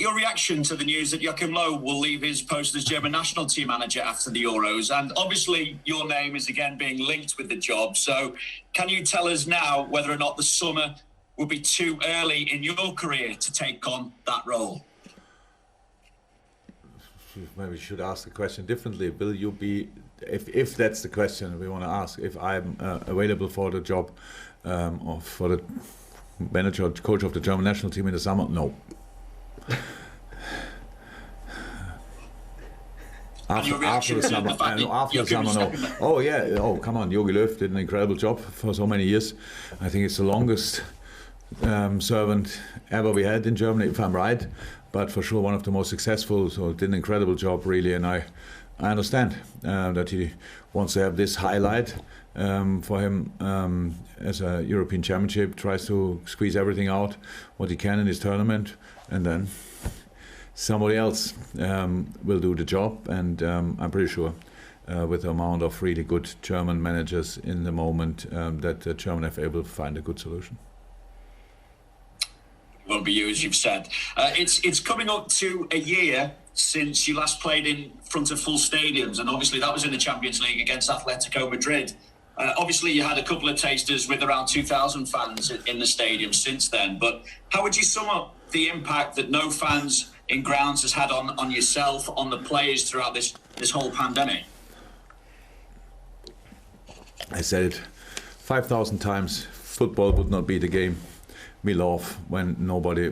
your reaction to the news that Joachim Low will leave his post as German national team manager after the Euros? And obviously, your name is again being linked with the job. So can you tell us now whether or not the summer will be too early in your career to take on that role? Maybe we should ask the question differently. Will you be, if that's the question we want to ask, if I'm available for the job or for the manager or coach of the German national team in the summer? No. After the summer, no. Oh yeah, oh come on, Jogi Löw did an incredible job for so many years. I think it's the longest servant ever we had in Germany, if I'm right. But for sure one of the most successful, so did an incredible job really, and I understand that he wants to have this highlight for him as a European Championship, tries to squeeze everything out what he can in his tournament, and then somebody else will do the job, and I'm pretty sure with the amount of really good German managers in the moment that the German FA will find a good solution. Won't be you, as you've said. It's coming up to a year since you last played in front of full stadiums, and obviously that was in the Champions League against Atletico Madrid. Obviously you had a couple of tasters with around 2,000 fans in the stadium since then, but how would you sum up the impact that no fans in grounds has had on yourself, on the players throughout this whole pandemic? I said it 5,000 times, football would not be the game we love when nobody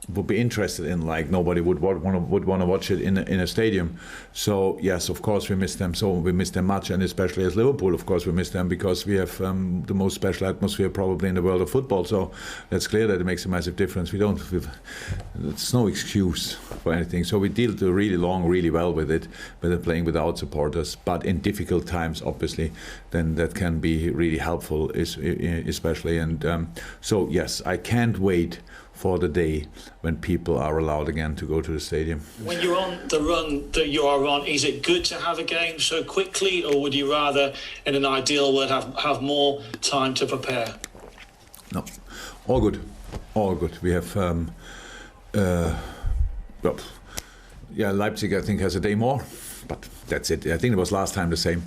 would be interested in, like nobody would want to watch it in a stadium. So yes, of course we miss them. So we miss them much, and especially as Liverpool, of course we miss them because we have the most special atmosphere probably in the world of football. So that's clear that it makes a massive difference. It's no excuse for anything. So we deal really well with it, with playing without supporters. But in difficult times, obviously, then that can be really helpful, especially. And so yes, I can't wait for the day when people are allowed again to go to the stadium. When you're on the run that you are on, is it good to have a game so quickly, or would you rather, in an ideal world, have more time to prepare? No, all good. We have, Leipzig I think has a day more, but that's it. I think it was last time the same,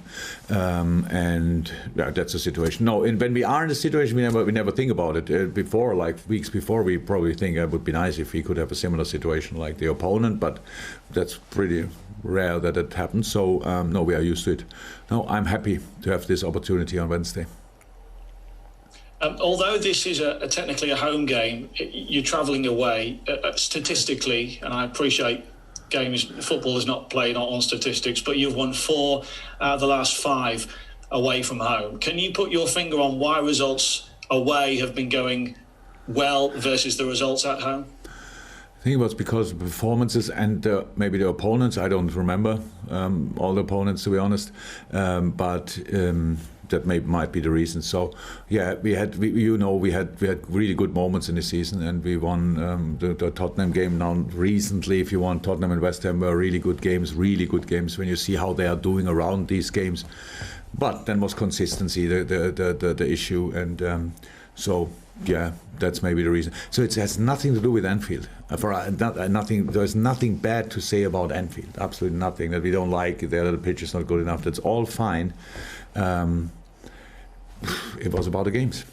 and yeah, that's the situation. No, when we are in the situation, we never think about it. Before, like weeks before, we probably think it would be nice if we could have a similar situation like the opponent, but that's pretty rare that it happens. So no, we are used to it. No, I'm happy to have this opportunity on Wednesday. Although this is technically a home game, you're travelling away. Statistically, and I appreciate football is not played on statistics, but you've won 4 out of the last 5 away from home. Can you put your finger on why results away have been going well versus the results at home? I think it was because of performances and maybe the opponents. I don't remember all the opponents, to be honest, but that might be the reason. So yeah, we had really good moments in the season, and we won the Tottenham game now recently. If you want, Tottenham and West Ham were really good games when you see how they are doing around these games. But then was consistency the issue, and so yeah, that's maybe the reason. So it has nothing to do with Anfield. There's nothing bad to say about Anfield. Absolutely nothing that we don't like. The pitch is not good enough. That's all fine. It was about the games.